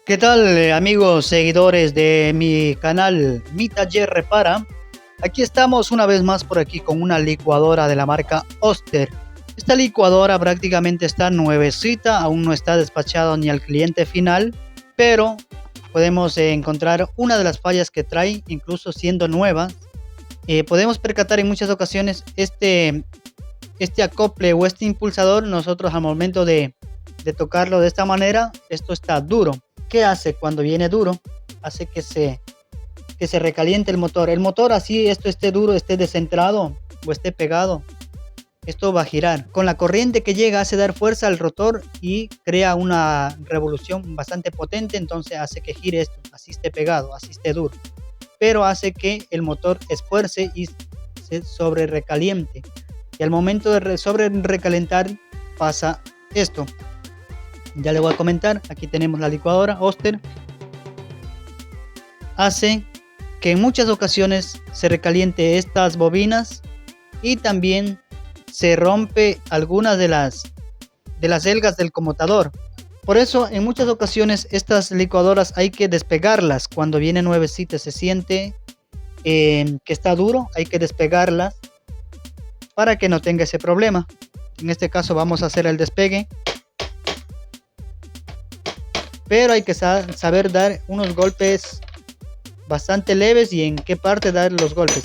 ¿Qué tal, amigos seguidores de mi canal Mi Taller Repara? Aquí estamos una vez más por aquí con una licuadora de la marca Oster. Esta licuadora prácticamente está nuevecita, aún no está despachado ni al cliente final, pero podemos encontrar una de las fallas que trae, incluso siendo nueva. Podemos percatar en muchas ocasiones este acople o este impulsador. Nosotros al momento de tocarlo de esta manera, esto está duro. ¿Qué hace cuando viene duro? Hace que se recaliente el motor. El motor, así esto esté duro, esté descentrado o esté pegado, esto va a girar. Con la corriente que llega hace dar fuerza al rotor y crea una revolución bastante potente, entonces hace que gire esto, así esté pegado, así esté duro. Pero hace que el motor esfuerce y se sobre recaliente. Y al momento de sobre recalentar pasa esto. Ya le voy a comentar. Aquí tenemos la licuadora Oster. Hace que en muchas ocasiones se recaliente estas bobinas y también se rompe algunas de las celgas del conmutador. Por eso en muchas ocasiones estas licuadoras hay que despegarlas. Cuando viene nuevecita se siente que está duro, hay que despegarlas para que no tenga ese problema. En este caso vamos a hacer el despegue, pero hay que saber dar unos golpes bastante leves y en qué parte dar los golpes.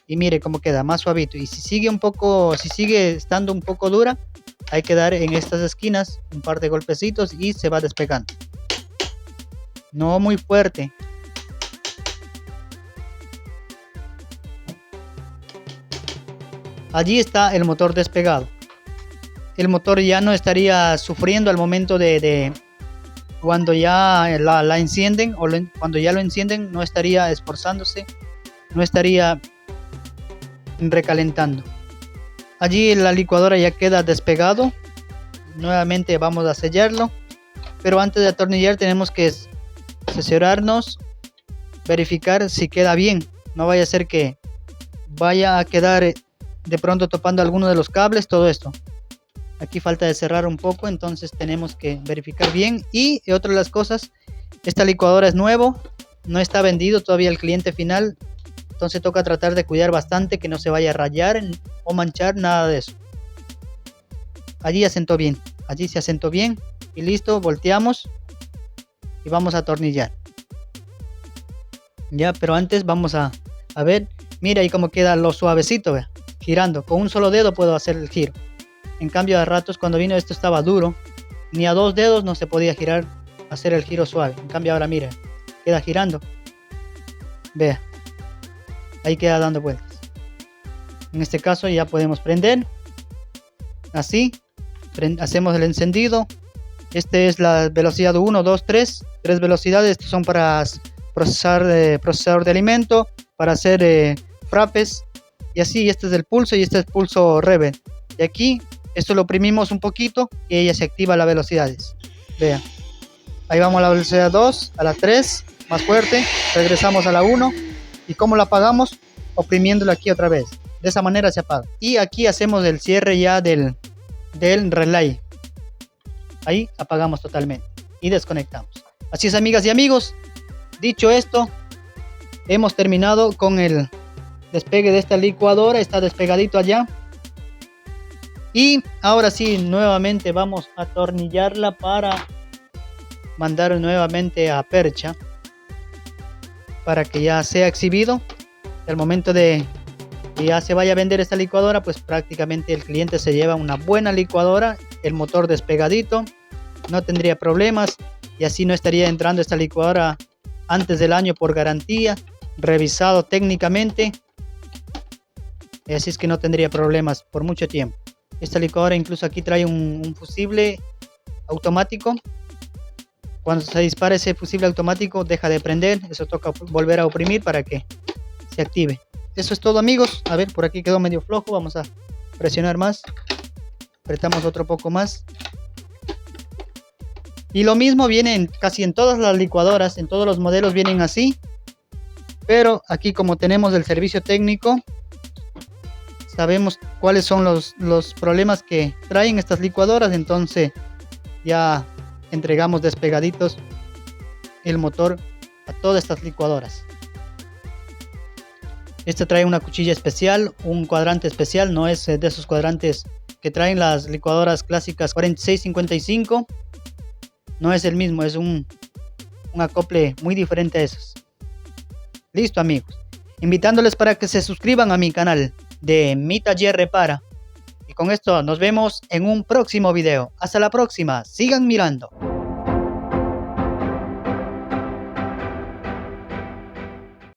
Y mire cómo queda más suavito. Y si sigue estando un poco dura, hay que dar en estas esquinas un par de golpecitos y se va despegando. No muy fuerte. Allí está el motor despegado. El motor ya no estaría sufriendo al momento de cuando ya la encienden, o cuando ya lo encienden, no estaría esforzándose, no estaría recalentando. Allí la licuadora ya queda despegado. Nuevamente vamos a sellarlo, pero antes de atornillar tenemos que cerciorarnos, verificar si queda bien. No vaya a ser que vaya a quedar de pronto topando alguno de los cables, todo esto. Aquí falta de cerrar un poco, entonces tenemos que verificar bien. Y otra de las cosas, esta licuadora es nuevo, no está vendido todavía al cliente final, entonces toca tratar de cuidar bastante que no se vaya a rayar o manchar, nada de eso. Allí asentó bien, allí se asentó bien y listo. Volteamos y vamos a atornillar. Ya, pero antes vamos a ver, mira ahí cómo queda lo suavecito, vea, girando. Con un solo dedo puedo hacer el giro. En cambio, a ratos cuando vino esto estaba duro, ni a dos dedos no se podía girar, hacer el giro suave. En cambio ahora mira, queda girando. Vea, ahí queda dando vueltas. En este caso ya podemos prender. Así, hacemos el encendido. Este es la velocidad 1, 2, 3. 3 velocidades. Estos son para procesador de alimento, para hacer frappes. Y así, este es el pulso y este es el pulso reverb. Y aquí esto lo oprimimos un poquito y ella se activa las velocidades. Vean. Ahí vamos a la velocidad 2, a la 3, más fuerte. Regresamos a la 1. ¿Y cómo la apagamos? Oprimiéndola aquí otra vez. De esa manera se apaga. Y aquí hacemos el cierre ya del relay. Ahí apagamos totalmente y desconectamos. Así es, amigas y amigos. Dicho esto, hemos terminado con el despegue de esta licuadora. Está despegadito allá. Y ahora sí, nuevamente vamos a atornillarla para mandar nuevamente a percha para que ya sea exhibido. Al momento de que ya se vaya a vender esta licuadora, pues prácticamente el cliente se lleva una buena licuadora, el motor despegadito, no tendría problemas y así no estaría entrando esta licuadora antes del año por garantía, revisado técnicamente, y así es que no tendría problemas por mucho tiempo. Esta licuadora incluso aquí trae un fusible automático. Cuando se dispara ese fusible automático deja de prender. Eso toca volver a oprimir para que se active. Eso es todo, amigos. A ver, por aquí quedó medio flojo. Vamos a presionar más. Apretamos otro poco más. Y lo mismo viene casi en todas las licuadoras. En todos los modelos vienen así. Pero aquí como tenemos el servicio técnico, sabemos cuáles son los problemas que traen estas licuadoras, entonces ya entregamos despegaditos el motor a todas estas licuadoras. Este trae una cuchilla especial, un cuadrante especial, no es de esos cuadrantes que traen las licuadoras clásicas 4655. No es el mismo, es un acople muy diferente a esos. Listo, amigos, invitándoles para que se suscriban a mi canal de Mi Taller Repara. Y con esto nos vemos en un próximo video. Hasta la próxima, sigan mirando.